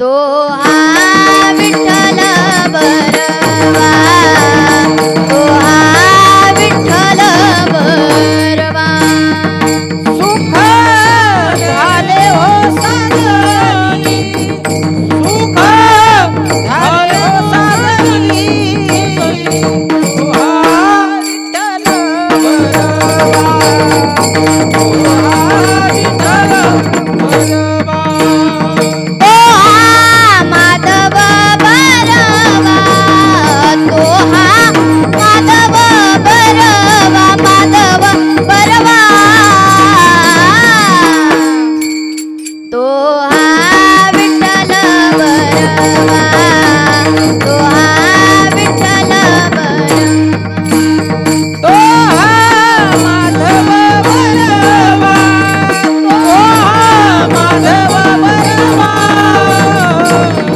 तो हा विठ्ठल बरवा, तो हा विठ्ठल बरवा. सुख झाले हो साजनी, सुख झाले हो साजनी, तो हा विठ्ठल बरवा, तो हा विठ्ठल बरवा. तो हा माधव बरवा, तो हा माधव बरवा, माधव बरवा. तो हा विठ्ठल बरवा, तो हा विठ्ठल बरवा. तो हा माधव बरवा, तो हा माधव बरवा,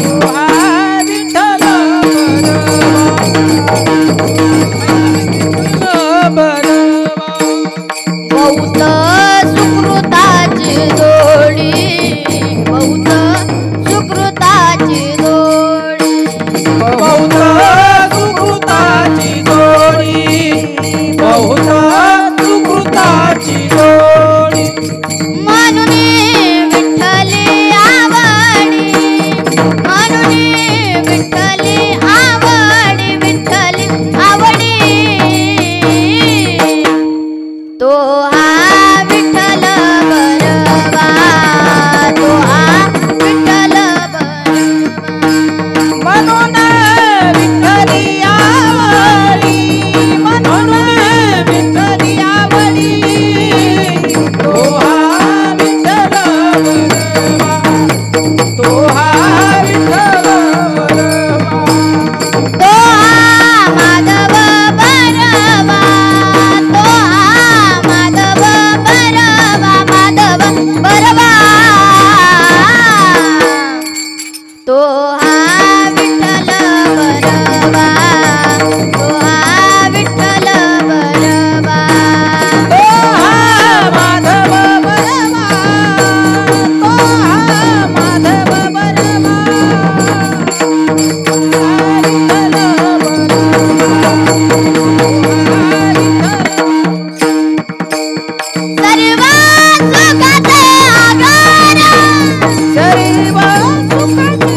तो हा विठ्ठल बरवा. बहुत सुकृताची जोडी, बहुत सुकृताची जोडी. बहुत सुकृताची जोडी, बहुत सुकृताची जोडी. म्हणून विठ्ठली आवडी, म्हणून विठ्ठली आवडी, विठ्ठली आवडी. तो हा विठ्ठल बरवा, तो हा विठ्ठल बरवा. म्हणून विठ्ठली आवडी, म्हणून विठ्ठली आवडी, तो हा विठ्ठल बरवा, तो हा विठ्ठल बरवा. तो हा माधव बरवा, तो हा माधव बरवा, माधव बरवा. तो हा विठ्ठल बरवा, तो हा विठ्ठल बरवा. तो हा माधव बरवा, तो हा माधव बरवा, विठ्ठल सर्व सुखाचे आधार, सर्व सुखाचे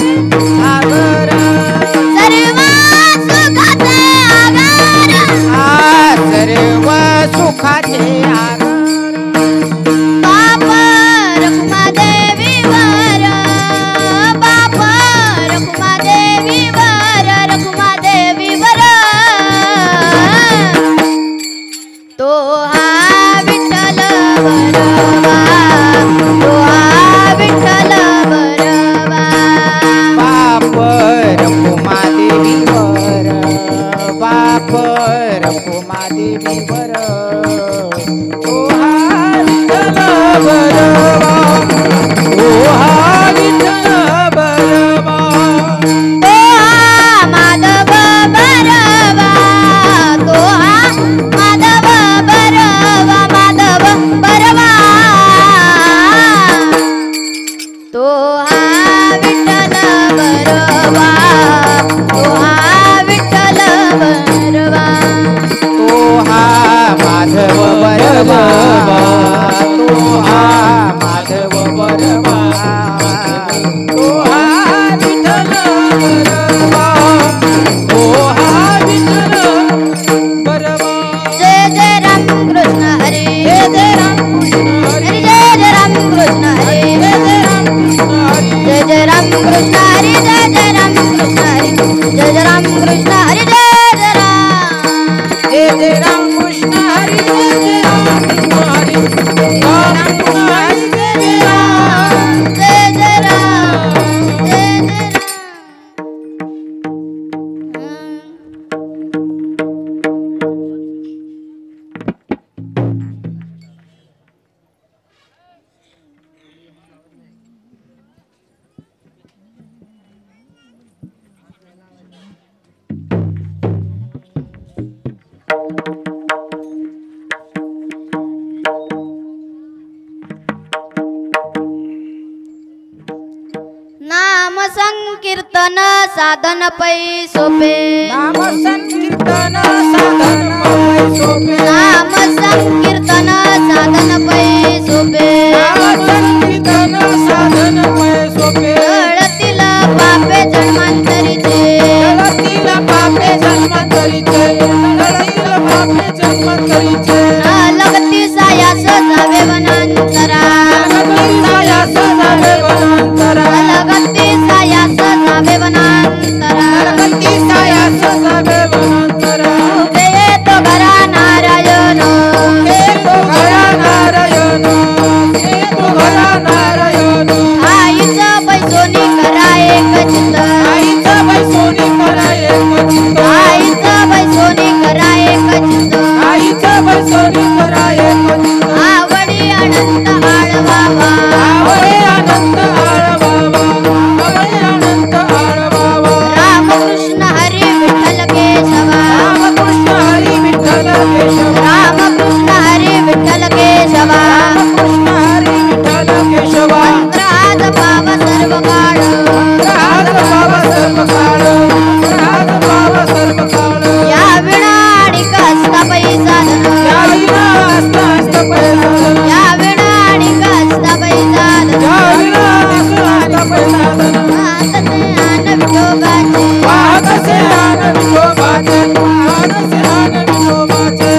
नाम संकीर्तन साधन पै सोपे नाम संकीर्तन साधन पै सोपे नाम संकीर्तन साधन पै सोपे नाम संकीर्तन साधन पै सोपे जळतील पापे जन्मांतरीचे जळतील पापे जन्मांतरीचे जळतील पापे जन्मांतरीचे लगती सायास जावे वनांतरा लगती सायास जावे वनांतरा लगती सायास जावे वनांतरा लगती सायास जावे वनांतरा उभे येतो घरा नारायण येतो घरा नारायण येतो घरा नारायण आईचं बैसोनी करा एक चित्त आईचं बैसोनी करा एक चित्त आईचं बैसोनी करा एक चित्त आईचं बैसोनी करा एक चित्त आवडी अनंत आळवावा आवळे अनंत आळवावा आवळे अनंत आळवावा रामकृष्ण हरी विठ्ठल केशवा रामकृष्ण हरी विठ्ठल केशव रामकृष्ण हरी विठ्ठल केशवा रामकृष्ण हरी विठ्ठल केशव राज पाव सर्व काळ राज बाबा सर्व काळ राज बाबा सर्व काळ या विणाडिक हस्तापै साधन या विना हस्त हस्त पैसाधन या विणाडिक हस्तापै साधन या विना हस्त हस्त पैसाधन हातसे आन विठोबाचे वाहतसे आन विठोबाचे वाहतसे आन विठोबाचे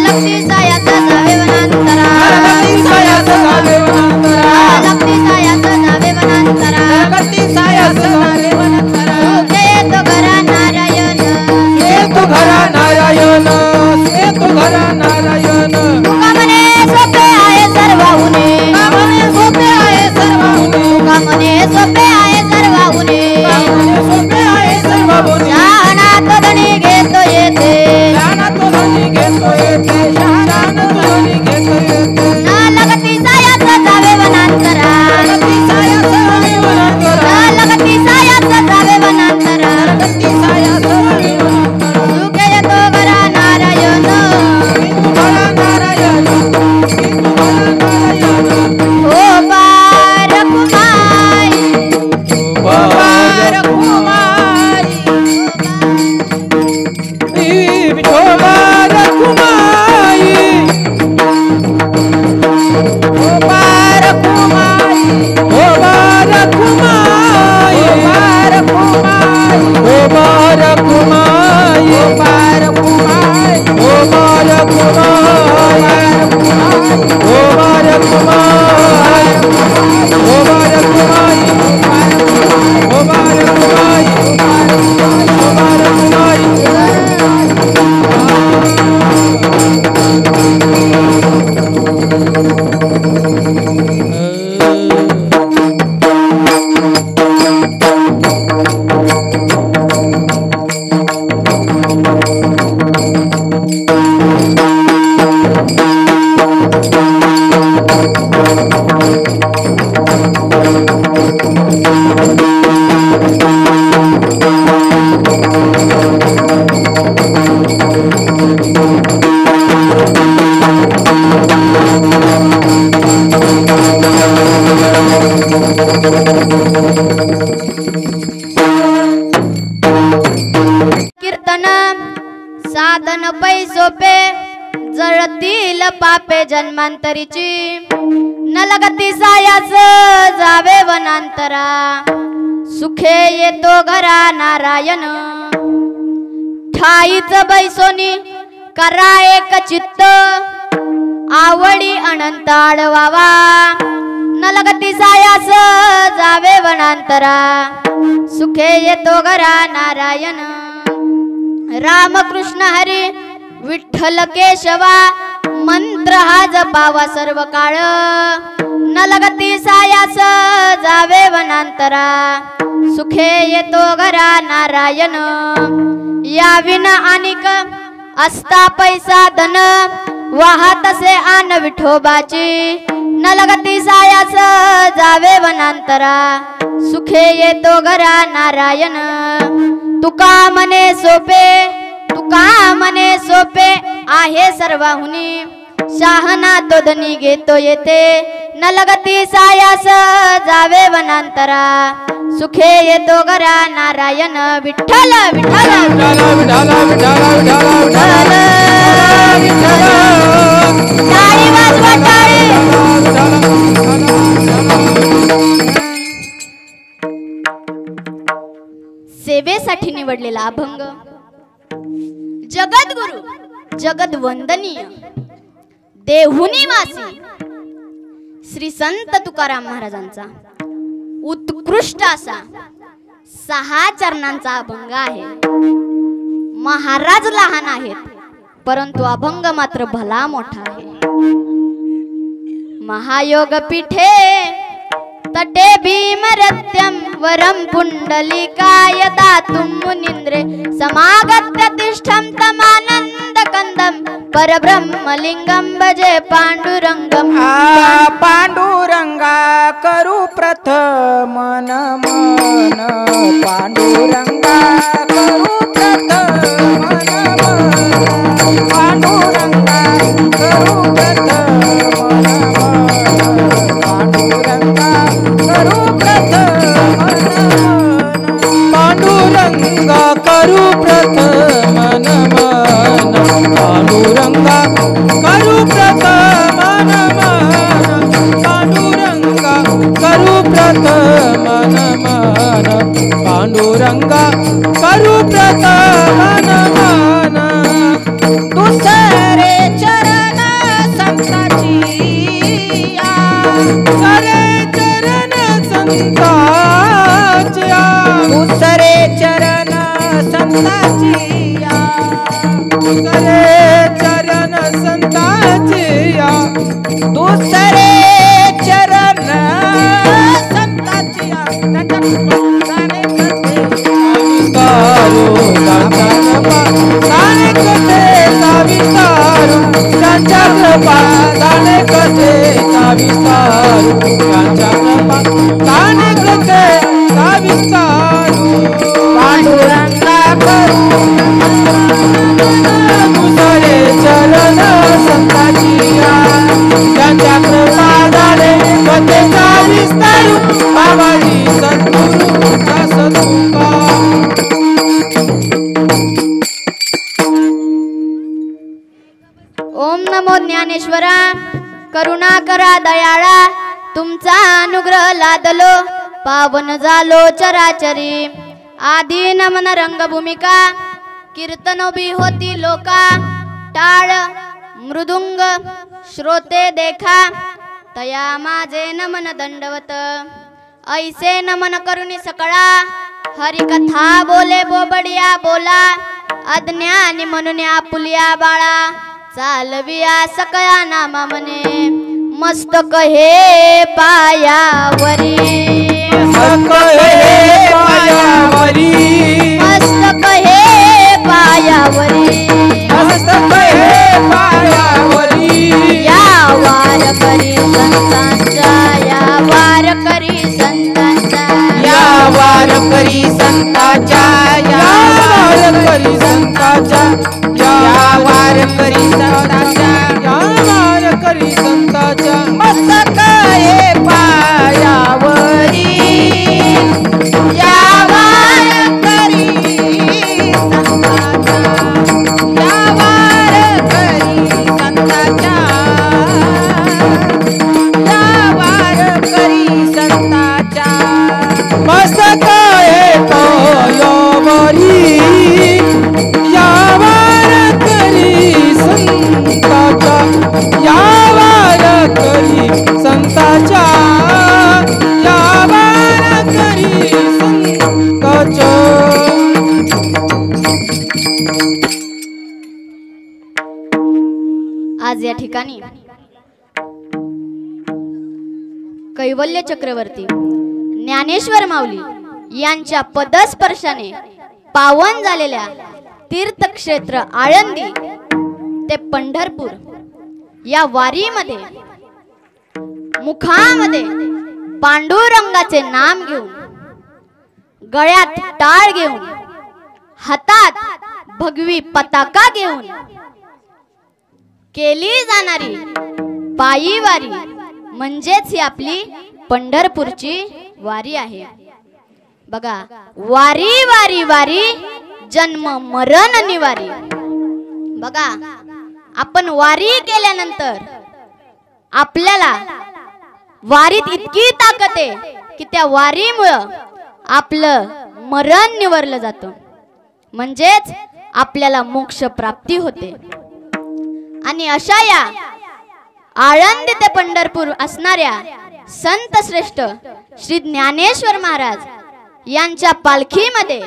लक्ष्मी सायास जावे वनांतरा लगती सायास जावे वनांतरा लक्ष्मी सायास जावे वनांतरा लगती सायास जावे वनांतरा उभे येतो घरा नारायण येतो घरा नारायण येतो घरा नारायण तुका म्हणे सोपे आहे सर्वाहुने कामने सोपे आहे सर्वाहुने तुका म्हणे सोपे आहे सर्वाहुने कामने सोपे आहे सर्वाहुने शहाणा धनी घेतो येते ज्ञानात धनी घेतो येते शहाणात धनी घेतो येते ना लगती सायास जावे वनांतरा लगती सायास जावे वनांतरा ना लगती सायास जावे वनांतरा लगती सायास जावे वनांतरा सुखे येतो घरा नारायण येतो घरा नारायण येतो घरा नारायण हो पार कुमाई बार कुमारी विठोबा रखुमाई ओ बार कुमारी ओ बार कुमाई ओ बार कुमारी ओ बार कुमारी ओ बार कुमारी ओ बार कुमारी ओ बार कुमारी ओ बार कुमारी ओ बार कुमारी ओ बार कुमारी कीर्तन साधन पै सोपे जळतील पापे जन्मांतरीची न लगती सायास जावे वनांतरा सुखे येतो घरा नारायण ठाईच बैसोनी करा एक चित्त आवडी अनंत आळवावा न लगती सायास जावे वनांतरा सुखे येतो घरा नारायण रामकृष्ण हरी विठ्ठल केशवा मंत्र हा जपावा सर्व काळ न लगती सायास जावे वनांतरा सुखे येतो घरा नारायण या विना अनिक असता पैसा धन वाहतसे आन विठोबाची न लगती सायास जावे वनांतरा सुखे येतो घरा नारायण तुका मने सोपे तुका मने सोपे आहे सर्वाहुनी शहाणा तो धनी घेतो येते न लगती सायास जावे वनांतरा सुखे येतो घरा नारायण विठ्ठल विठ्ठल टाळी वाजवा टाळी. सेवेसाठी निवडलेला अभंग जगद्गुरु जगदवंदनीय देहुनी वासी श्री संत तुकाराम महाराजांचा उत्कृष्ट असा 6 चरणांचा अभंग आहे. महाराज लहान आहेत परंतु अभंग मात्र भला मोठा आहे. महायोग पीठे तटे भीमरत्यम वरम पुंडलिकाय दातुं मुनींद्रे समागत्य तिष्ठं तमानंद कंदम परब्रह्मलिंगम भजे पांडुरंगम. पांडुरंगा करू प्रथम नमन पांडुरंगा करू प्रथम नमन पांडुरंगा करू प्रथम नमन पांडुरंगा करू प्रथम नमन पांडुरंगा करू प्रथम नमन पांडुरंगा करू प्रथम नमन पांडुरंगा करू प्रथम नमन पांडुरंगा करू प्रथम नमन. दुसरे चरण संताची दुसरे चरण संताची दुसरे चरण संताची दुसरे चरण संताची दुसरे चरण संताची त्यांच्या कृपा गाणे कसे विस्तारू त्यांच्या कृपा गाणे कसे विस्तारू पांडुरंगा करू दुसरे चरण संताची त्यांच्या कृपा गाणे कसे विस्तारू बाबाजी सद्गुरू सद्गुरू. ओम नमो ज्ञानेश्वरा करुणा करा दयाळा तुमचा अनुग्रह लादलो पावन झालो चराचरी. आधी नमन रंगभूमिका कीर्तनोभी होती लोका टाळ मृदुंग श्रोते देखा तया माझे नमन दंडवत. ऐसे नमन करुणी सकळा हरिकथा बोले बोबडिया बोला अज्ञानी म्हणून आपुलिया बाळा चालविया सकळा नामा मने मस्तक हे पायावरी मस्तक हे पायावरी मस्तक हे पायावरी मस्तक हे पायावरी या वारकरी संतांच्या या वारकरी संतांच्या या वारकरी संतांच्या या वारकरी संतांच्या या वारकरी संतांच्या या वारकरी संतांच्या मस्तक हे पायावरी या वारकरी संतांच्या या वारकरी संतांच्या या वारकरी संतांच्या मस्तक हे पायावरी या वारकरी संतांच्या या वारकरी संतांच्या या वारकरी संतांच्या. आज या ठिकाणी कैवल्य चक्रवर्ती ज्ञानेश्वर माऊली यांच्या पदस्पर्शाने पावन झालेल्या तीर्थक्षेत्र आळंदी ते पंढरपूर या वारीमध्ये मुखामध्ये पांडुरंगाचे नाम घेऊन गळ्यात टाळ घेऊन हातात भगवी पताका घेऊन केली जाणारी पायी वारी म्हणजेच ही आपली पंढरपूरची वारी आहे. बघा, वारी वारी वारी जन्म मरण निवारी. बघा, आपण वारी केल्यानंतर आपल्याला वारीत इतकी ताकद आहे की त्या वारीमुळं आपलं मरण निवरलं जातं, म्हणजेच आपल्याला मोक्ष प्राप्ती होते. आणि अशा या आळंदी ते पंढरपूर असणाऱ्या संत श्रेष्ठ श्री ज्ञानेश्वर महाराज यांच्या पालखीमध्ये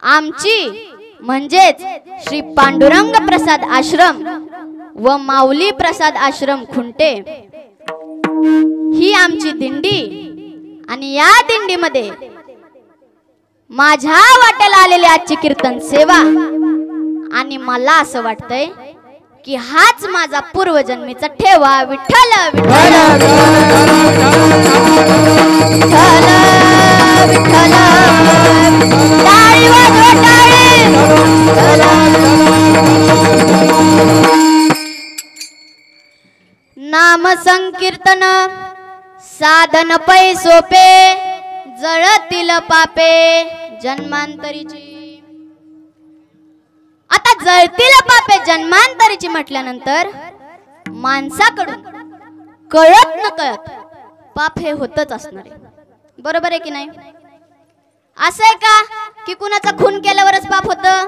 आमची म्हणजेच श्री पांडुरंग प्रसाद आश्रम व माऊली प्रसाद आश्रम खुंटे ही आमची दिंडी. आणि या दिंडीमध्ये माझ्या वाट्याला आलेली आजची कीर्तन सेवा. आणि मला असं वाटतंय की हाच माझा पूर्वजन्मीचा ठेवा. विठ्ठल विठ्ठल विठ्ठल विठ्ठल. टाळी वाजवा टाळी. नाम संकीर्तन साधन पै सोपे जळतील पापे जन्मांतरीची. आता जळतील पापे जन्मांतरीची म्हटल्यानंतर माणसाकडून कळत न कळत पाप हे होतच असणार आहे. बरोबर आहे की नाही? असं आहे का की कुणाचा खून केल्यावरच पाप होतं?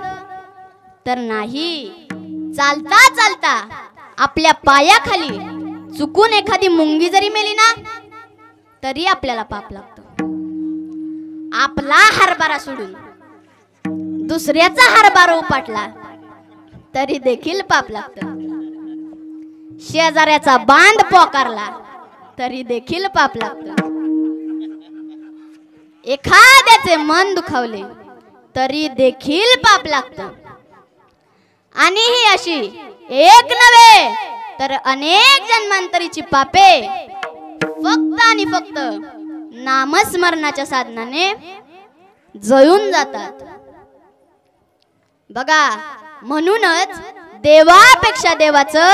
तर नाही. चालता चालता आपल्या पायाखाली चुकून एखादी मुंगी जरी मेली ना तरी आपल्याला पाप लागतं. आपला हरभरा सोडून दुसऱ्याचा हरभरा उपाटला तरी देखील पाप लागतं. शेजाऱ्याचा बांध पोकारला तरी देखील पाप लागतं. एखाद्याचे मन दुखावले तरी देखील पाप लागतं. आणि ही अशी एक नव्हे तर अनेक जन्मांतरीची पापे फक्त आणि फक्त नामस्मरणाच्या साधनाने जळून जातात. बघा, म्हणूनच देवापेक्षा देवाचं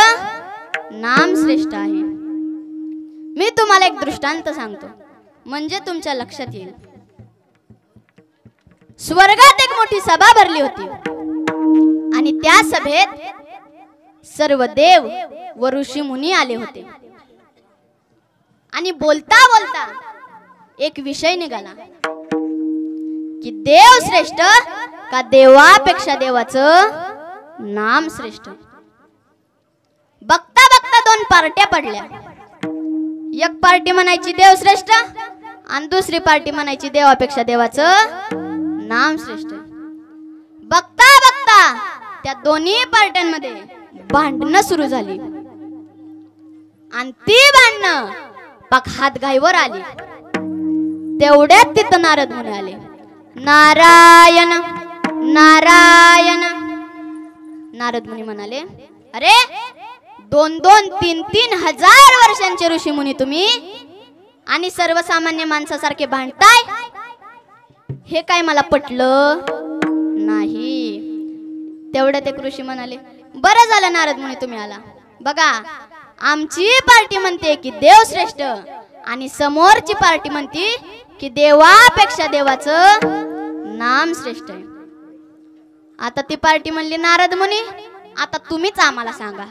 नाम श्रेष्ठ आहे. मी तुम्हाला एक दृष्टांत सांगतो म्हणजे तुमच्या लक्षात येईल. स्वर्गात एक मोठी सभा भरली होती आणि त्या सभेत सर्व देव व ऋषी मुनी आले होते. आणि बोलता बोलता एक विषय निघाला की देव श्रेष्ठ का देवापेक्षा देवाचं नाम श्रेष्ठ. बघता बघता दोन पार्ट्या पडल्या. एक पार्टी म्हणायची देव श्रेष्ठ आणि दुसरी पार्टी म्हणायची देवापेक्षा देवाचं नाम श्रेष्ठ. बघता बघता त्या दोन्ही पार्ट्यांमध्ये भांडणं सुरू झाली आणि ती भांडणं पाक हातघाईवर आली. तेवढ्यात तिथं नारद मुनी आले. नारायण नारायण. नारद मुनी म्हणाले, अरे 2-2, 3-3 हजार वर्षांचे ऋषी मुनी तुम्ही आणि सर्वसामान्य माणसासारखे भांडताय, हे काय मला पटलं नाही. तेवढ्यात एक ऋषी म्हणाले, बरं झालं नारद मुनी तुम्ही आला. बघा, आमची पार्टी म्हणते की देव श्रेष्ठ आणि समोरची पार्टी म्हणते की देवापेक्षा देवाचं नाम श्रेष्ठ आहे. आता ती पार्टी म्हणली, नारद मुनी आता तुम्हीच आम्हाला सांगा,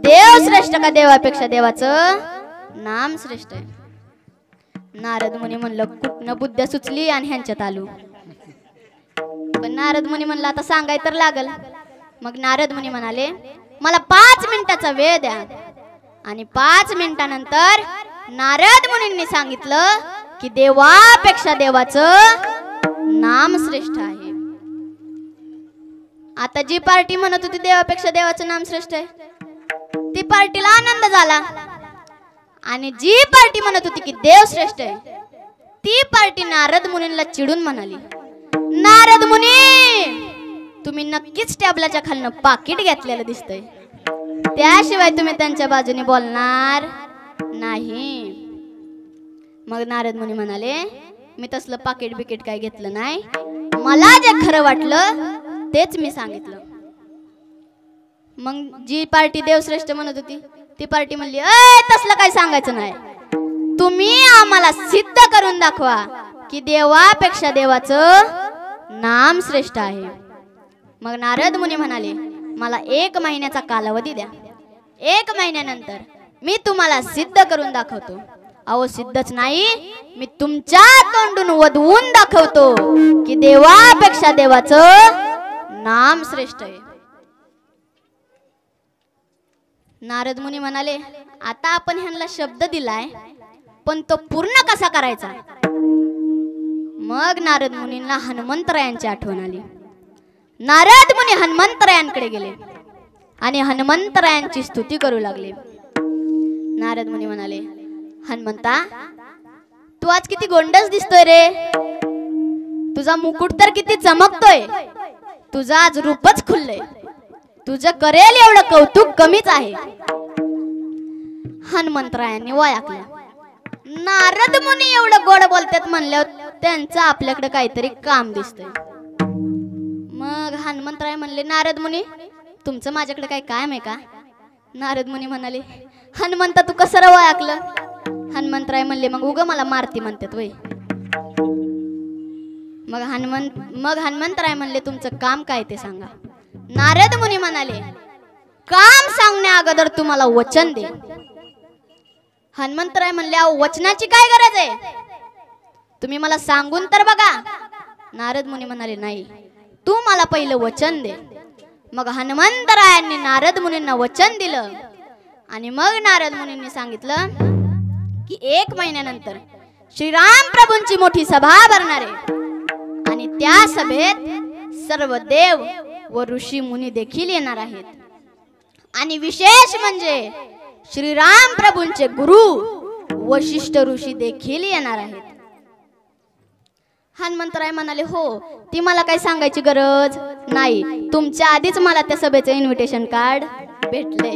देव श्रेष्ठ का देवापेक्षा देवाचं नाम श्रेष्ठ आहे. नारद मुनी म्हणलं, कुठनं बुद्ध्या सुचली आणि ह्यांच्यात आलो. पण नारद मुनी म्हणलं, आता सांगाय तर लागल. मग नारद मुनी म्हणाले, मला 5 मिनिटाचा वेळ द्या. आणि 5 मिनिटानंतर नारद मुनींनी सांगितलं की देवापेक्षा देवाचं नाम श्रेष्ठ आहे. आता जी पार्टी म्हणत होती देवापेक्षा देवाचं नाम श्रेष्ठ आहे ती पार्टीला आनंद झाला. आणि जी पार्टी म्हणत होती की देव श्रेष्ठ आहे ती पार्टी नारद मुनींना चिडून म्हणाली, नारद मुनी तुम्ही नक्कीच टेबलाच्या खालनं पाकिट घेतलेलं दिसतंय, त्याशिवाय तुम्ही त्यांच्या बाजूने बोलणार नाही. मग नारद मुनी म्हणाले, मी तसलं पाकिट बिकिट काय घेतलं नाही, मला जे खरं वाटलं तेच मी सांगितलं. मग जी पार्टी देवश्रेष्ठ म्हणत होती ती पार्टी म्हणली, तसलं काय सांगायचं नाही, तुम्ही आम्हाला सिद्ध करून दाखवा की देवापेक्षा देवाचं नाम श्रेष्ठ आहे. मग नारद मुनी म्हणाले, मला 1 महिन्याचा कालावधी द्या. 1 महिन्यानंतर मी तुम्हाला सिद्ध करून दाखवतो. अहो सिद्धच नाही, मी तुमच्या तोंडून वधवून दाखवतो की देवापेक्षा देवाचं नाम श्रेष्ठ आहे. नारद मुनी म्हणाले, आता आपण ह्यांना शब्द दिलाय, पण तो पूर्ण कसा करायचा? मग नारद मुनींना हनुमंतरायांची आठवण आली. नारद मुनी हनुमंतरायांकडे गेले आणि हनुमंतरायांची स्तुती करू लागले. नारद मुनी म्हणाले, हनुमंता, तू आज किती गोंडस दिसतोय रे. तुझा मुकुट तर किती चमकतोय. तुझं आज रूपच खुललंय. तुझं करेल एवढं कौतुक कमीच आहे. हनुमंतरायांनी वळखलं, नारद मुनी एवढं गोड बोलतात म्हणल्यावर त्यांचं आपल्याकडे काहीतरी काम दिसतंय. मग हनुमंतराय म्हणले, नारद मुनी, तुमचं माझ्याकडे काही काम आहे का? नारद मुनी म्हणाले, हनुमंता तू कसं वळखलं? हनुमंतराय म्हणले, मग उग मला मारती म्हणतात वय. मग हनुमंतराय म्हणले, तुमचं काम काय ते सांगा. नारद मुनी म्हणाले, काम सांगण्या अगोदर तुम्हाला वचन दे. हनुमंतराय म्हणले, वचनाची काय गरज आहे? तुम्ही मला सांगून तर बघा. नारद मुनी म्हणाले, नाही, तू मला पहिलं वचन दे. मग हनुमंतरायांनी नारद मुनींना वचन दिलं आणि मग नारद मुनींनी सांगितलं की 1 महिन्यानंतर श्रीराम प्रभूंची मोठी सभा भरणार आहे आणि त्या सभेत सर्व देव व ऋषी मुनी देखील येणार आहेत. आणि विशेष म्हणजे श्रीराम प्रभूंचे गुरु वशिष्ठ ऋषी देखील येणार आहेत. हनुमंतराय म्हणाले, हो, ती मला काही सांगायची गरज नाही. तुमच्या आधीच मला त्या सभेचं इन्व्हिटेशन कार्ड भेटले.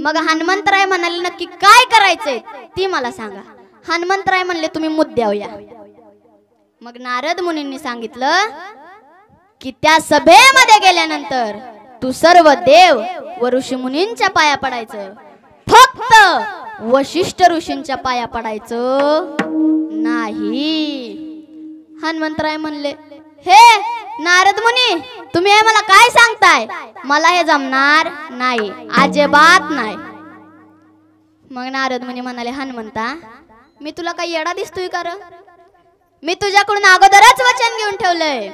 मग हनुमंतराय म्हणाले, नक्की काय करायचंय ती मला सांगा. हनुमंतराय म्हणले, तुम्ही मुद्द्यावर या. मग नारद मुनींनी सांगितलं की त्या सभेमध्ये गेल्यानंतर तू सर्व देव व ऋषी मुनींच्या पाया पडायचं, फक्त वशिष्ठ ऋषींच्या पाया पडायचं नाही. हनुमंतराय म्हणले, हे नारद मुनी, तुम्ही हे मला काय सांगताय? मला हे जमणार नाही, अजिबात नाही. मग नारद मुनी म्हणाले, हनुमंता, मी तुला काही येडा दिसतोय का? मी तुझ्याकडून अगोदरच वचन घेऊन ठेवलंय.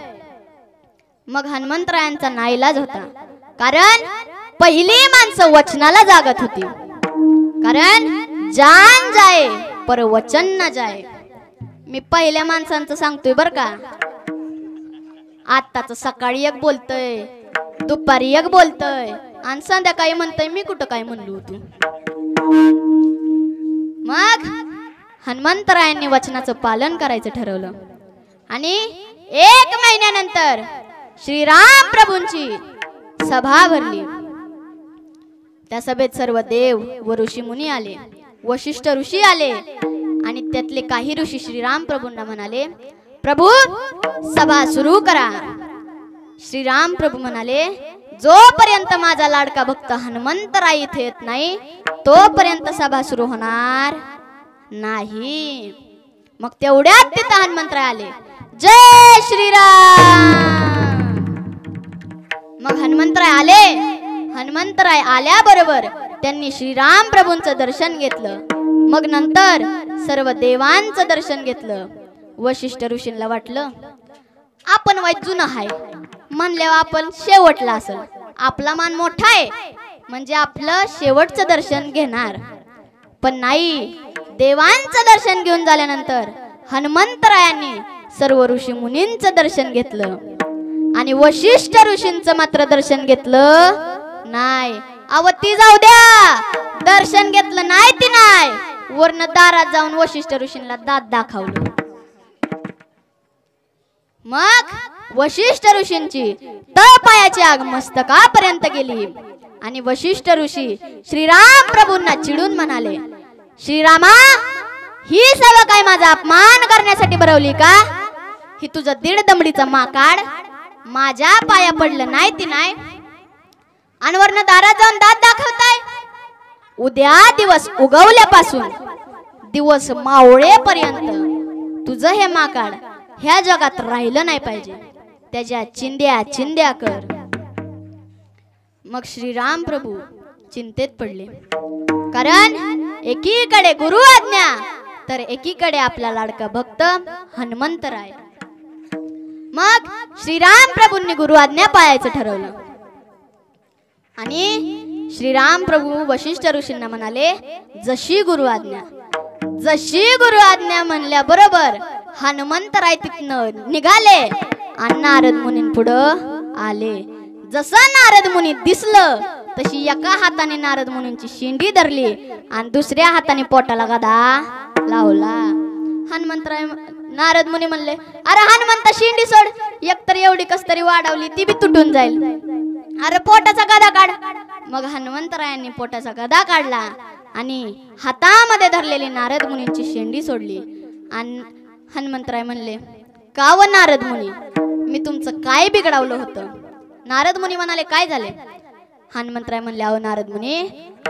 मग हनुमंतरायांचा नाईलाज होता, कारण पहिली माणसं वचनाला जागत होती. कारण जान जाए पर वचन न जाए. मी पहिल्या माणसांचं सांगतोय बर का. आताच सकाळी एक बोलतोय, दुपारी एक बोलतोय आणि संध्याकाळी म्हणतोय मी कुठं काय म्हणलो होतो. मग हनुमंतरायांनी वचनाचं पालन करायचं ठरवलं आणि 1 महिन्यानंतर श्रीराम प्रभूंची सभा भरली. त्या सभेत सर्व देव व ऋषी मुनी आले, वशिष्ठ ऋषी आले आणि त्यातले काही ऋषी श्रीराम प्रभूंना म्हणाले, प्रभू सभा सुरू करा. श्रीराम प्रभू म्हणाले, जोपर्यंत माझा लाडका भक्त हनुमंतराय इथे येत नाही तोपर्यंत सभा सुरू होणार नाही. मग तेवढ्यात तिथं हनुमंतराय आले. जय श्रीराम. मग हनुमंतराय आले. हनुमंतराय आल्याबरोबर त्यांनी श्रीराम प्रभूंचं दर्शन घेतलं. मग नंतर सर्व देवांचं दर्शन घेतलं. वशिष्ठ ऋषींना वाटलं आपण वाईट जुनं आहे म्हणल्यावर आपण शेवटला असेल, आपला मान मोठा आहे म्हणजे आपलं शेवटचं दर्शन घेणार. पण नाही, देवांचं दर्शन घेऊन झाल्यानंतर हनुमंतरायांनी सर्व ऋषी मुनींचं दर्शन घेतलं आणि वशिष्ठ ऋषींचं मात्र दर्शन घेतलं नाही. अव ती जाऊ द्या, दर्शन घेतलं नाही ती नाही, वरनं दारात जाऊन वशिष्ठ ऋषींना दात दाखवलं. मग वशिष्ठ ऋषींची तळपायाची आग मस्तकापर्यंत गेली आणि वशिष्ठ ऋषी श्रीराम प्रभूंना चिडून म्हणाले, श्रीरामा, ही सभा काय माझा अपमान करण्यासाठी भरवली का? ही तुझं 1.5 दमडीचा माकाड माझ्या पाया पडलं नाही ती नाही आणि वरनं दारात जाऊन दात दाखवताय. उद्या दिवस उगवल्यापासून दिवस मावळेपर्यंत तुझं हे माकाड ह्या जगात राहिलं नाही पाहिजे, त्याच्या चिंध्या चिंध्या कर. मग श्रीराम प्रभू चिंतेत पडले, कारण एकीकडे गुरु आज्ञा तर एकीकडे आपला लाडका भक्त हनुमंतराय. मग श्रीराम प्रभूंनी गुरु आज्ञा पाळायचं ठरवलं आणि श्रीराम प्रभू वशिष्ठ ऋषींना म्हणाले, जशी गुरु आज्ञा. जशी गुरु आज्ञा म्हणल्या बरोबर हनुमंतराय तिथनं निघाले आणि नारद मुनीं पुढं आले. जसं नारद मुनी दिसलं तशी एका हाताने नारद मुनींची शेंडी धरली आणि दुसऱ्या हाताने पोटाला गदा लावला. हनुमंतराय नारद मुनी म्हणले, अरे हनुमंता शेंडी सोड, एकतर एवढी कस तरी वाढवली ती बी तुटून जाईल, अरे पोटाचा गदा काढ. मग हनुमंतरायांनी पोटाचा गदा काढला आणि हातामध्ये धरलेली नारद मुनींची शेंडी सोडली. आणि हनुमंतराय म्हणले, का व नारद मुनी, मी तुमचं काय बिघडवलं होतं? नारद मुनी म्हणाले, काय झाले? हनुमंतराय म्हणले, अहो नारद मुनी,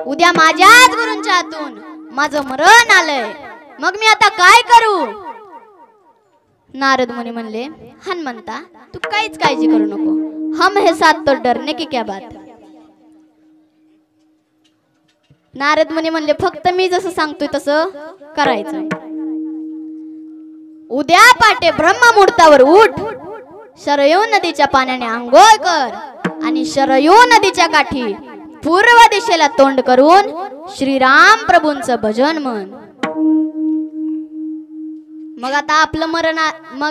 उद्या माझ्याच गुरूंच्या हातून माझं मरण आलंय, मग मी आता काय करू? नारद मुनी म्हणले, हनुमंता तू काहीच काळजी करू नको, हम हे साथ तो डरने की क्या बात. नारद मुनी म्हणले, फक्त मी जसं सांगतोय तसं करायचं. उद्या पाटे ब्रह्ममुहूर्तावर उठ, शरयू नदीच्या पाण्याने आंघोळ कर आणि शरयू नदीच्या काठी पूर्व दिशेला तोंड करून श्रीराम प्रभूंचं भजन म्हण. मग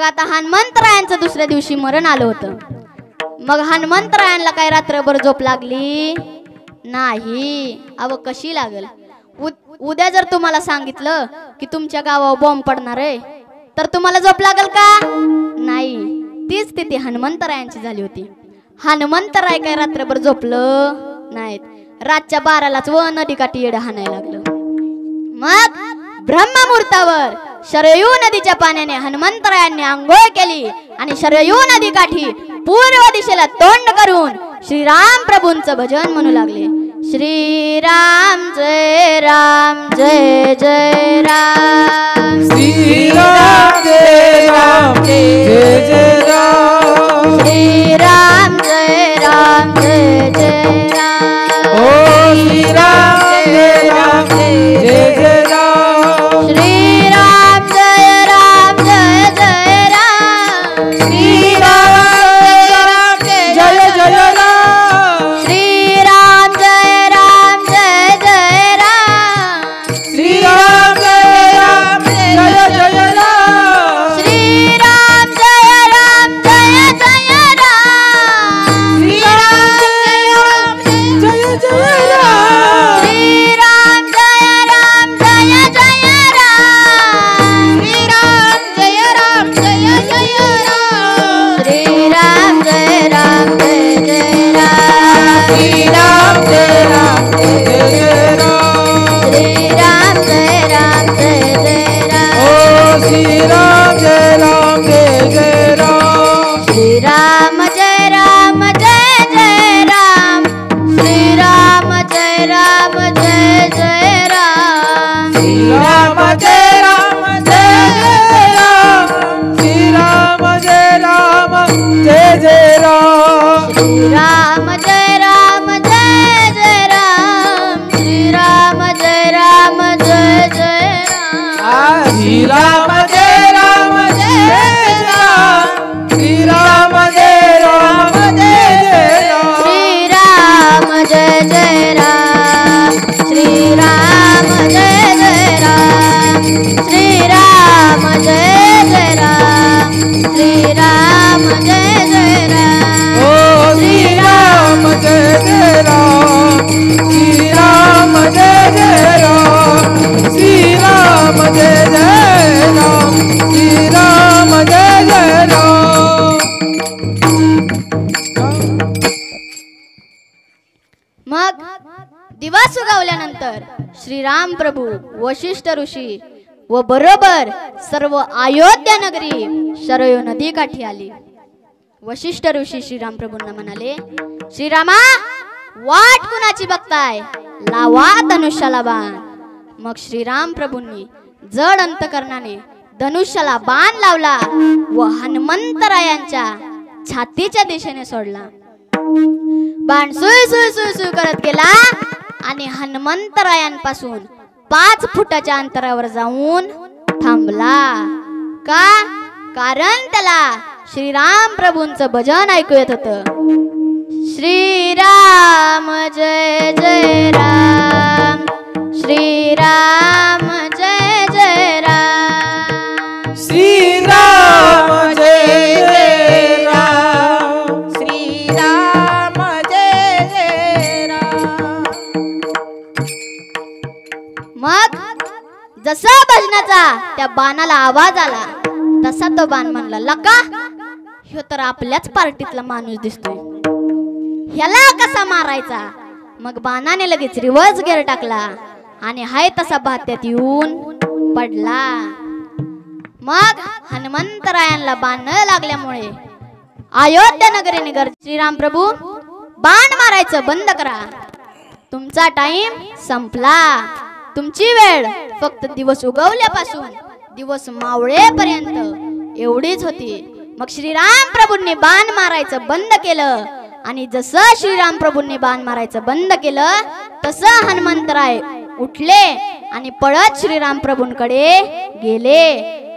आता हनुमंतरायांचं दुसऱ्या दिवशी मरण आलं होतं. मग हनुमंतरायांना काय रात्रभर झोप लागली नाही. अव कशी लागल? उद्या जर तुम्हाला सांगितलं की तुमच्या गावावर बॉम्ब पडणार आहे तर तुम्हाला झोप लागल का? नाही. तीच स्थिती हनुमंतरायांची झाली होती. हनुमंतराय काय रात्रभर झोपलं नाहीत. रातच्या 12लाच व नदीकाठी येडं हाणायला लागलं. मग ब्रह्ममुहूर्तावर शरयू नदीच्या पाण्याने हनुमंतरायांनी आंघोळ केली आणि शरयू नदीकाठी पूर्व दिशेला तोंड करून श्रीराम प्रभूंचं भजन म्हणू लागले. श्रीराम जय राम जय जय राम, श्रीराम जय राम जय जय राम, श्रीराम जय राम जय जय राम, ओ श्रीराम जय राम जय जय राम, श्रीराम जय राम जय जय राम, श्रीराम जय जय राम, श्रीराम जय राम जय जय राम, श्रीराम जय राम जय जय राम, श्रीराम जय राम जय जय राम, श्रीराम जय जय राम, श्रीराम जय राम जय जय राम, श्रीराम जय राम जय जय राम, श्रीराम जय राम जय जय राम, श्रीराम जय राम जय जय राम, श्रीराम जय राम जय जय राम, ओ श्रीराम जय राम जय जय राम, श्रीराम जय राम जय जय राम, श्रीराम जय राम जय जय राम, श्रीराम जय राम जय जय राम, श्रीराम जय राम जय जय राम, श्रीराम जय राम जय जय राम, श्रीराम जय राम जय जय राम, श्रीराम जय राम जय राम, श्रीराम जय राम जय जय राम, श्रीराम जय जय राम, श्रीराम जय जय राम, श्रीराम जय जय राम, श्रीराम जय जय राम, ओ श्रीराम जय जय राम, श्रीराम जय जय राम, श्रीराम जय जय राम, श्रीराम जय जय राम. मग दिवस उगवल्यानंतर श्रीराम प्रभू वशिष्ठ ऋषी व बरोबर सर्व अयोध्या नगरी शरयू नदी काठी आली. वशिष्ठ ऋषी श्रीराम प्रभूंना म्हणाले, श्रीरामा वाट कुणाची बघताय, लावा धनुष्याला बाण. मग श्रीराम प्रभूंनी जड अंतकरणाने धनुष्याला बाण लावला व हनुमंतरायांच्या छातीच्या दिशेने सोडला. बाण सुई सुई सुई सुई करत गेला आणि हनुमंतरायांपासून 5 फुटाच्या अंतरावर जाऊन थांबला. का? कारण त्याला श्रीराम प्रभूंचं भजन ऐकू येत होतं. श्रीराम जय जय राम, श्रीराम जय जय राम, श्रीराम जय जय राम, श्रीराम जय जय राम. मग जसा भजनाचा त्या बाणाला आवाज आला तसा तो बाण म्हणला, लका ह्यो तर आपल्याच पार्टीतला माणूस दिसतोय, ह्याला कसा मारायचा. मग बाणाने लगेच रिव्हर्स गिअर टाकला आणि हाय तसा भात्यात येऊन पडला. मग हनुमंतरायांना बाण न लागल्यामुळे अयोध्या नगरीने श्रीराम प्रभू बाण मारायचं बंद करा, तुमचा टाइम संपला, तुमची वेळ फक्त दिवस उगवल्यापासून दिवस मावळेपर्यंत एवढीच होती. मग श्रीराम प्रभूंनी बाण मारायचं बंद केलं आणि जसं श्रीराम प्रभूंनी बाण मारायचं बंद केलं तसं हनुमंतराय उठले आणि पळत श्रीराम प्रभूंकडे गेले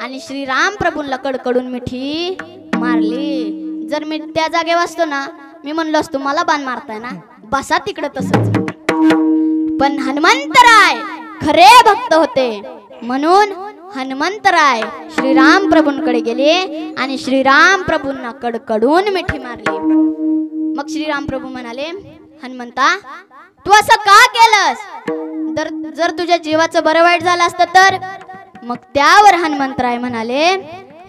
आणि श्रीराम प्रभूंना कडकडून मिठी मारली. जर मी त्या जागेवर असतो ना, मी म्हणलो असतो मला बाण मारताय ना, बसा तिकडं तसंच. पण हनुमंतराय खरे भक्त होते म्हणून हनुमंतराय श्रीराम प्रभूंकडे गेले आणि श्रीराम प्रभूंना कडकडून मिठी मारली. मग श्रीराम प्रभू म्हणाले, हनुमंता तू असं का केलंस? जर तुझ्या जीवाचं बरं वाईट झालं असतं तर? मग त्यावर हनुमंतराय म्हणाले,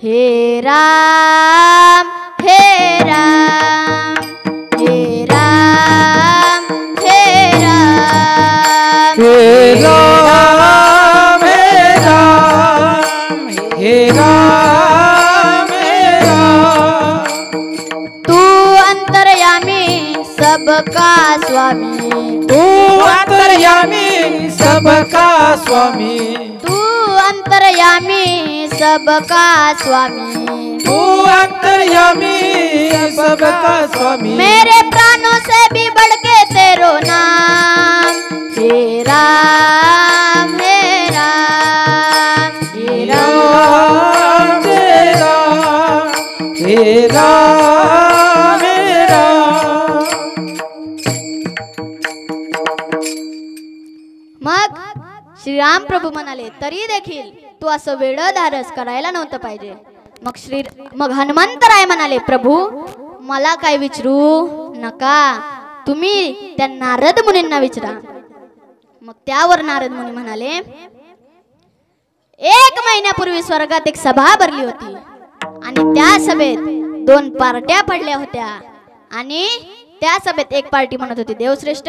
हे राम हे राम हे राम हे राम हे राम हे राम हे राम हे राम. तू अंतर्यामी सबका स्वामी, तू अंतर्यामी सबका स्वामी, तू अंतर्यामी सबका स्वामी, तू अंतर्यामी सबका स्वामी. मेरे प्राणों से भी बढ़ के तेरो नाम, हे राम हे राम हे राम हे राम हे राम हे राम. मग श्रीराम प्रभू म्हणाले, तरी देखील तू असं वेडं धाडस करायला नव्हतं पाहिजे. मग हनुमंतराय म्हणाले, प्रभू मला काय विचारू नका, तुम्ही त्या नारद मुनींना विचारा. मग त्यावर नारद मुनी म्हणाले, 1 महिन्यापूर्वी स्वर्गात एक सभा भरली होती आणि त्या सभेत 2 पार्ट्या पडल्या होत्या आणि त्या सभेत एक पार्टी म्हणत होती देवश्रेष्ठ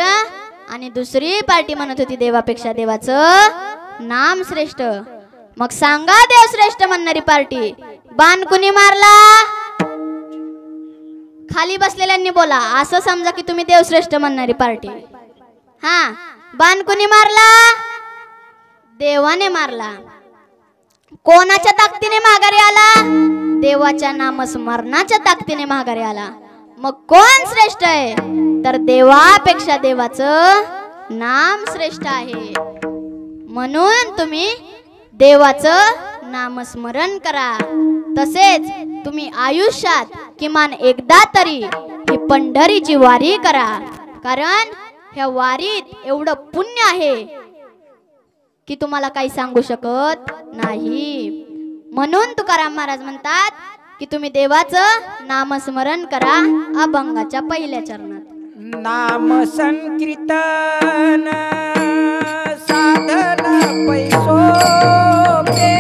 आणि दुसरी पार्टी म्हणत होती देवापेक्षा देवाचं नाम श्रेष्ठ. मग सांगा देवश्रेष्ठ म्हणणारी पार्टी बाण कुणी मारला? खाली बसलेल्यांनी बोला, असं समजा की तुम्ही देवश्रेष्ठ म्हणणारी पार्टी. हा, बाण कुणी मारला? देवाने मारला. कोणाच्या ताकदीने माघारी आला? देवाच्या नामस्मरणाच्या ताकदीने माघारी आला. मग कोण श्रेष्ठ आहे? तर देवापेक्षा देवाचं नाम श्रेष्ठ आहे. म्हणून तुम्ही देवाचं नामस्मरण करा. तसेच तुम्ही आयुष्यात किमान एकदा तरी ही पंढरीची वारी करा, कारण ह्या वारीत एवढं पुण्य आहे की तुम्हाला काही सांगू शकत नाही. म्हणून तुकाराम महाराज म्हणतात की तुम्ही देवाचं नामस्मरण करा अभंगाच्या पहिल्या चरणात. नाम संकीर्तन साधन पैसोपे,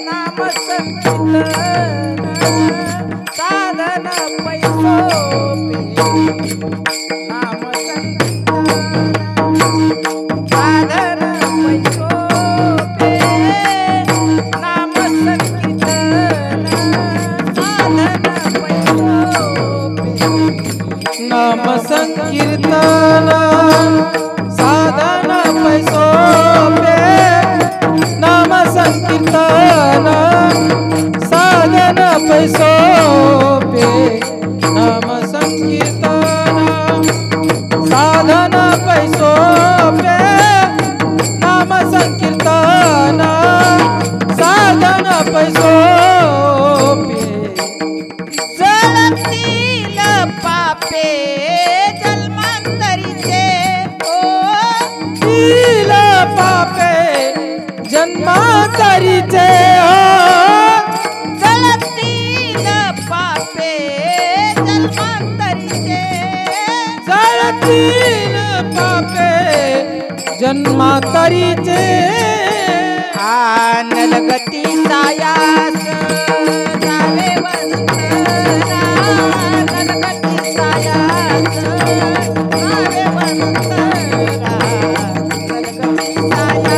नाम संकीर्तन साधन पैसोपे, नाम संकीर्तन साधन पैसोपे, नाम संकीर्तन साधन पैसोपे, नाम संकीर्तन साधन पैसोपे, नाम संकीर्तन सोपे नाम संकीर्तन साधन पैसोपे नाम संकीर्तन साधन पैसोपे जळतील पापे जन्मांतरीचे तील पापे जन्मांतरीचे जळतील पापे जन्मांतरीचे जळतील पापे जन्मांतरीचे नलगती सायास जावे वंतरा नलगती सायास जावे वंतरा नलगती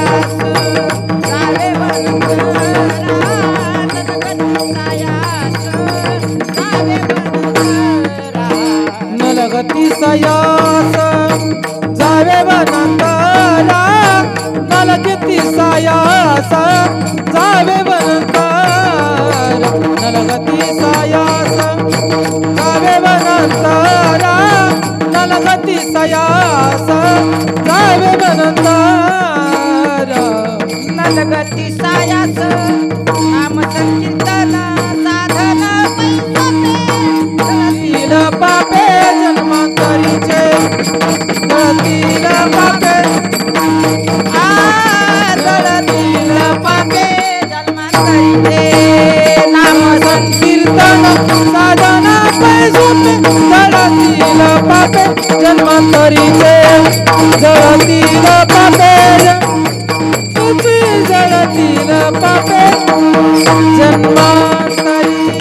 सायास जावे वंतरा नलगती सायास जावे वंतरा नलगती सयास जावे वनंतरा नलगती सयास जावे वनंतरा नलगती सयास जावे वनंतरा नलगती सयास जावे वनंतरा नलगती सायास नाम संकीर्तन साधन तील पापे जन्मांतरीचे जळतील पापे जळतील पापे जन्मांतरीचे नाम संकीर्तन साधन पैसोपे जळतील पापे जन्मांतरीचे जळतील पापे जळतील पापे जन्मांतरी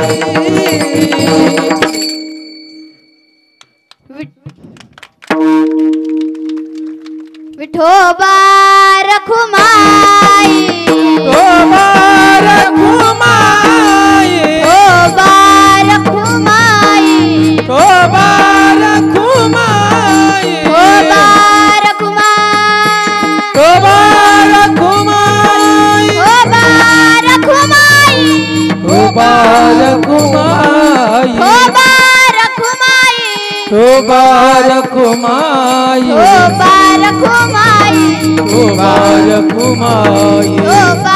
विठोबा रखुमाई तोबार घुमाई विठोबा रखुमाई तोबार घुमाई विठोबा रखुमाई तोबार घुमाई विठोबा रखुमाई तोबार घुमाई विठोबा रखुमाई तोबार घुमाई विठोबा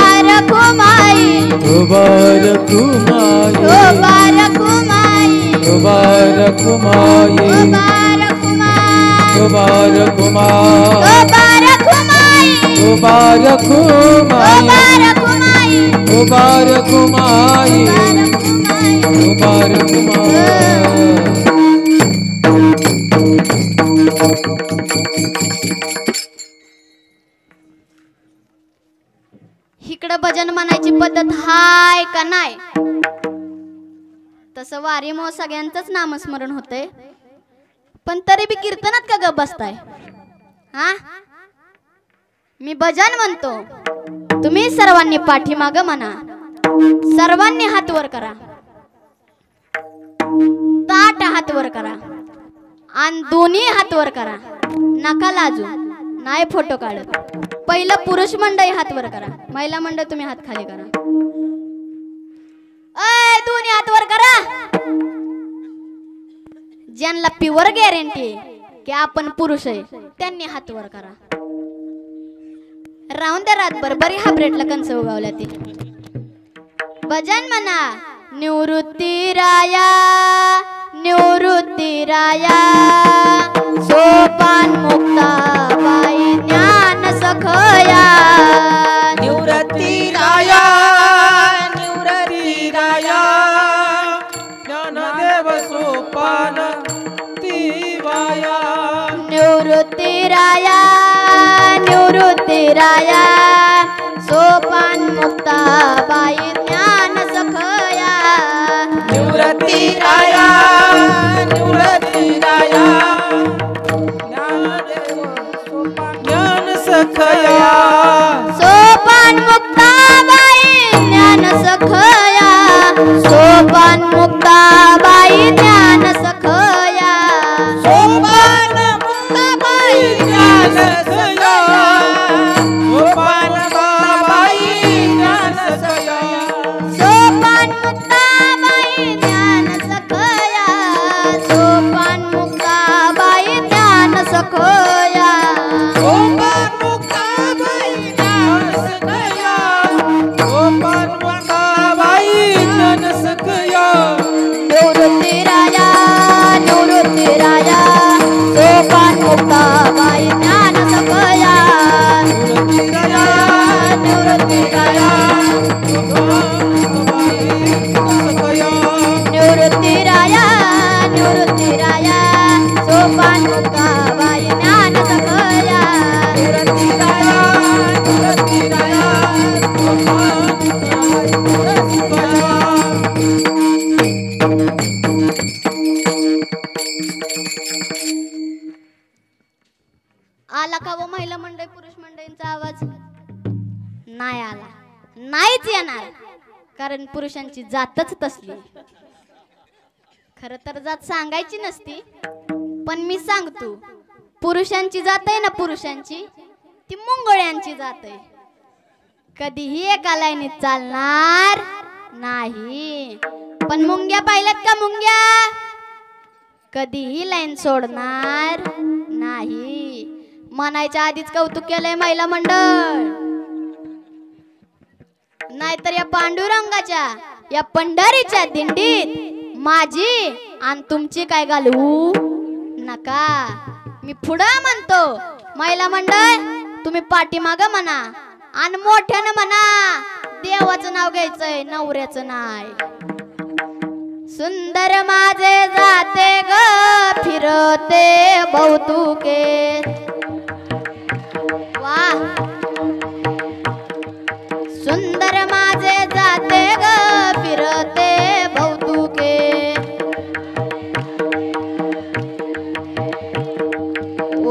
रखुमाई तोबार घुमाई विठोबा रखुमाई तोबार घुमाई विठोबा रखुमाई तोबार घुमाई विठोबा रखुमाई तोबार घुमाई तोबार घुमाई तोबार घुमाई इकडं भजन म्हणायची पद्धत हाय का नाही तसं वारीमुळे सगळ्यांचंच नामस्मरण होतंय पण तरी बी कीर्तनात का गप बसताय हा मी भजन म्हणतो तुम्ही सर्वांनी पाठीमाग म्हणा सर्वांनी हात वर करा ताट हात वर करा आणि दोन्ही हात वर करा नका लाजू नाही फोटो काढत पहिलं पुरुष मंडळी हात वर करा महिला मंडळ तुम्ही हात खाली करा दोन्ही हात वर करा ज्यांना प्युअर गॅरंटी की आपण पुरुष आहे त्यांनी हात वर करा राहून त्या रातभर बरी हाब्रेटला कंस उगावल्या ती भजन म्हणा निवृत्ती राया सोपान मुक्ता बाई ज्ञान सखया निवृत्ती राया निवृत्ती राया ज्ञानदेव सोपान तिवाया निवृत्ती राया सोपान मुक्ता बाई ज्ञान सखया निवृत्ती राया ज्ञान सखया सोपान मुक्ता बाई ज्ञान सखया सोपान मुक्ता बाई ज्ञान सखया सोपान मुक्ताबाई ज्ञान सखया सोपान बाबाई ज्ञान सखया सोपान मुक्ता बाई मुक्ताबाई ज्ञान सकया निवृत्ती राया निवृत्ती राया सोपान मुक्ताबाई ज्ञान सकया आला का व महिला मंडळी पुरुष मंडळींचा आवाज नाही आला नाहीच येणार कारण पुरुषांची जातच तसली खरं तर जात सांगायची नसती पण मी सांगतो पुरुषांची जात आहे ना पुरुषांची ती मुंगळ्यांची जात आहे कधीही एका लाईनीत चालणार नाही पण मुंग्या पाहिल्यात का मुंग्या कधीही लाईन सोडणार नाही म्हणायच्या आधीच कौतुक केलंय महिला मंडळ नाहीतर या पांडुरंगाच्या या पंढरीच्या दिंडीत माझी आणि तुमची काय घालवू नका मी पुढं म्हणतो महिला मंडळ तुम्ही पाठीमाग म्हणा आणि मोठ्यानं म्हणा देवाचं नाव घ्यायचंय नवऱ्याचं नाही सुंदर माझे जाते ग फिरते बहुतुके वा सुंदर माझे जाते ग फिरते बहुतुके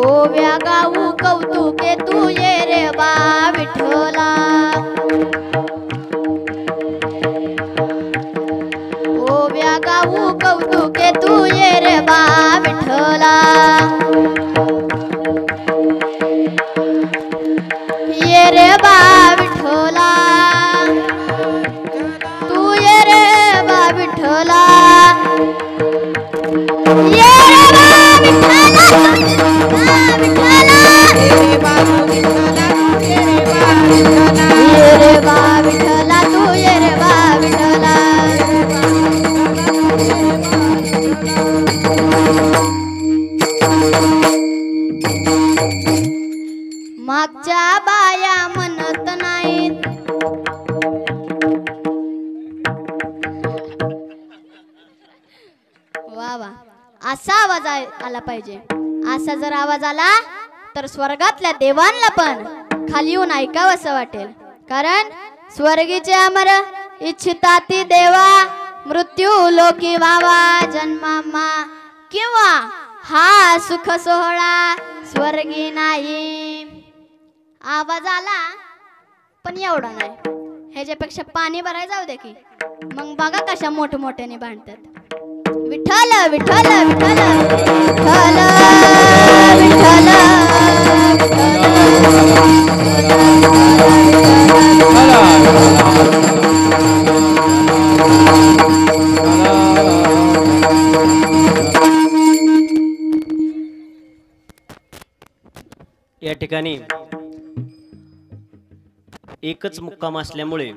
ओव्या गाऊ कौतुके तू ये रे बा विठ्ठला ओव्या गाऊ कौतुके तू ये रे बा विठ्ठला ये रे बा विठ्ठला तू ये रे बा विठ्ठला ये रे बा विठ्ठला ये रे बा विठ्ठला तू ये रे बा विठ्ठला मागच्या बाया म्हणत नाहीत वा वा असा आवाज आला पाहिजे असा जर आवाज आला तर स्वर्गातल्या देवांना पण खाली येऊन ऐकावं असं वाटेल कारण स्वर्गीचे अमर इच्छिताती देवा मृत्यू लोकी व्हावा जन्मामा किंवा हा सुख सोहळा स्वर्गी नाही आवाज आला पण एवढा नाही ह्याच्यापेक्षा पाणी भरायला जाऊ दे की मग बघा कशा मोठमोठ्याने भांडतात विठ्ठल विठ्ठल विठ्ठल विठ्ठल विठ्ठल या ठिकाणी एकच मुक्काम असल्यामुळे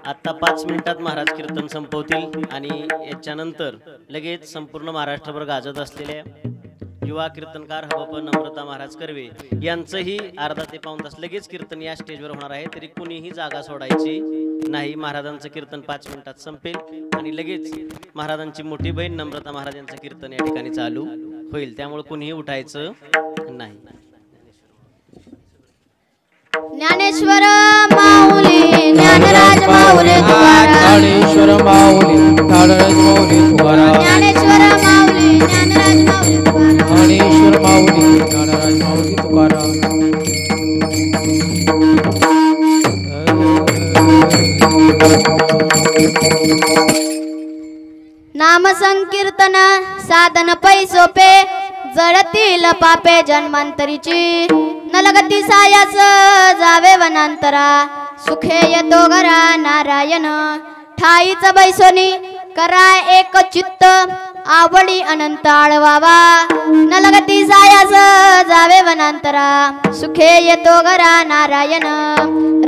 आता 5 मिनिटात महाराज कीर्तन संपवतील आणि याच्यानंतर लगेच संपूर्ण महाराष्ट्रभर गाजत असलेल्या युवा कीर्तनकार हबप नम्रता महाराज कर्वे यांचंही अर्धा ते पाऊण तास लगेच कीर्तन या स्टेजवर होणार आहे तरी कुणीही जागा सोडायची नाही महाराजांचं कीर्तन 5 मिनिटात संपेल आणि लगेच महाराजांची मोठी बहीण नम्रता महाराज यांचं कीर्तन या ठिकाणी चालू होईल त्यामुळे कुणीही उठायचं नाही ज्ञानेश्वर माऊली ज्ञानराज माऊली तुकाराम ज्ञानेश्वर माऊली ज्ञानराज माऊली तुकाराम ज्ञानेश्वर माऊली ज्ञानराज माऊली तुकाराम ज्ञानेश्वर माऊली ज्ञानराज माऊली तुकाराम नाम संकीर्तन साधन पै सोपे जळतील पापे जन्मांतरीची नलगती सायास जावे वनांतरा सुखे येतो घरा नारायण ठाईच बैसोनी करा एक चित्त आवडी अनंत आळवावा नलगती सायास जावे वनांतरा सुखे येतो घरा नारायण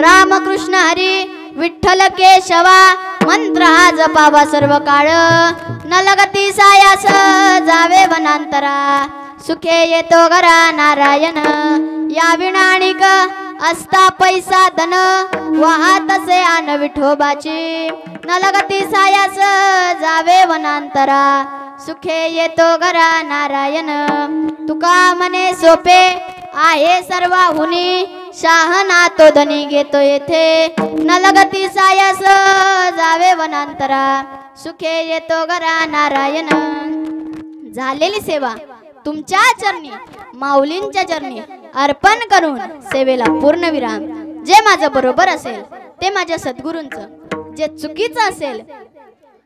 रामकृष्ण हरी विठ्ठल केशवा मंत्र हा जपावा सर्व काळ नलगती सायास जावे वनांतरा सुखे येतो घरा नारायण या विणाणिक असता पैसा धन वाहतसे आन विठोबाची न लगती सायास जावे वनांतरा सुखे येतो घरा नारायण तुका मने सोपे आहे सर्वाहुनी शहाणा तो धनी घेतो येथे न लगती सायास जावे वनांतरा सुखे येतो घरा नारायण झालेली सेवा तुमच्या चरणी माऊलींच्या चरणी अर्पण करून सेवेला पूर्णविराम जे माझं बरोबर असेल ते माझ्या सद्गुरूंचं जे चुकीचं असेल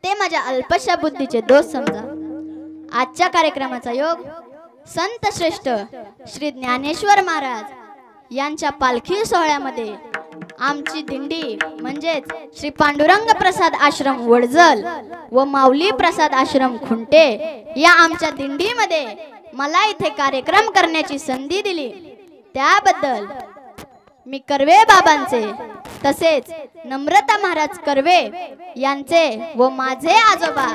ते माझ्या अल्पशा बुद्धीचे दोष समजा आजच्या कार्यक्रमाचा योग संत श्रेष्ठ श्री ज्ञानेश्वर महाराज यांच्या पालखी सोहळ्यामध्ये आमची दिंडी म्हणजेच श्री पांडुरंग प्रसाद आश्रम वडजल व माऊली प्रसाद आश्रम खुंटे या आमच्या दिंडीमध्ये मला इथे कार्यक्रम करण्याची संधी दिली त्याबद्दल मी कर्वे बाबांचे तसेच नम्रता महाराज कर्वे यांचे व माझे आजोबा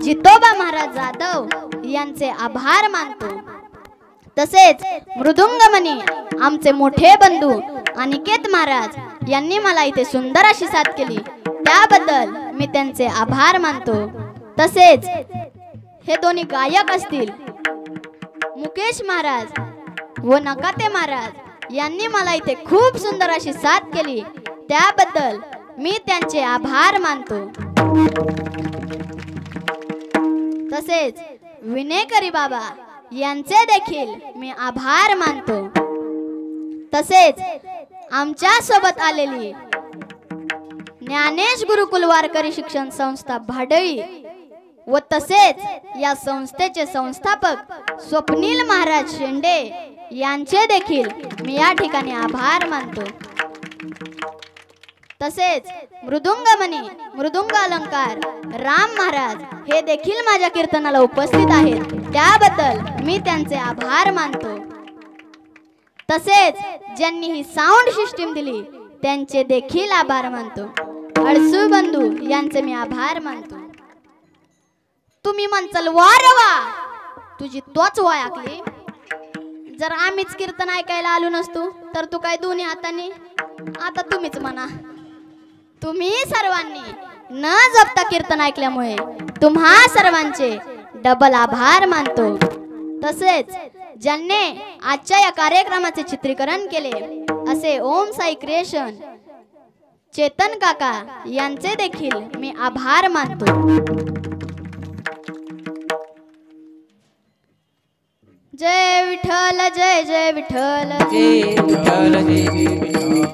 जितोबा महाराज जाधव यांचे आभार मानतो तसेच मृदुंगमणी आमचे मोठे बंधू अनिकेत महाराज यांनी मला इथे सुंदर अशी साथ केली त्याबद्दल मी त्यांचे आभार मानतो तसेच हे दोन्ही गायक असतील मुकेश महाराज व नकाते महाराज यांनी मला इथे खूप सुंदर अशी साथ केली त्याबद्दल मी त्यांचे आभार मानतो तसेच विनेकरी बाबा यांचे देखील मी आभार मानतो तसेच आमच्या सोबत आलेली ज्ञानेश गुरुकुल वारकरी शिक्षण संस्था भाडळी व तसेच या संस्थेचे संस्थापक स्वप्नील महाराज शेंडे यांचे देखील मी या ठिकाणी आभार मानतो तसेच मृदुंगमणी मृदुंग अलंकार राम महाराज हे देखील माझ्या कीर्तनाला उपस्थित आहेत त्याबद्दल मी त्यांचे आभार मानतो तसेच ज्यांनी ही साऊंड सिस्टीम दिली त्यांचे देखील आभार मानतो अडसू बंधू यांचे मी आभार मानतो तुम्ही म्हणचाल वारवा तुझी तोच वयाकली जर आम्हीच कीर्तन ऐकायला आलो नसतो तर तू काय दोन्ही हाताने आता तुम्हीच म्हणा तुम्ही सर्वांनी न जपता कीर्तन ऐकल्यामुळे तुम्हा सर्वांचे डबल आभार मानतो तसेच ज्यांनी आजच्या या कार्यक्रमाचे चित्रीकरण केले असे ओम साई क्रिएशन चेतन काका यांचे देखील मी आभार मानतो जय विठ्ठल जय जय विठ्ठल जय विठ्ठल जय जय विठ्ठल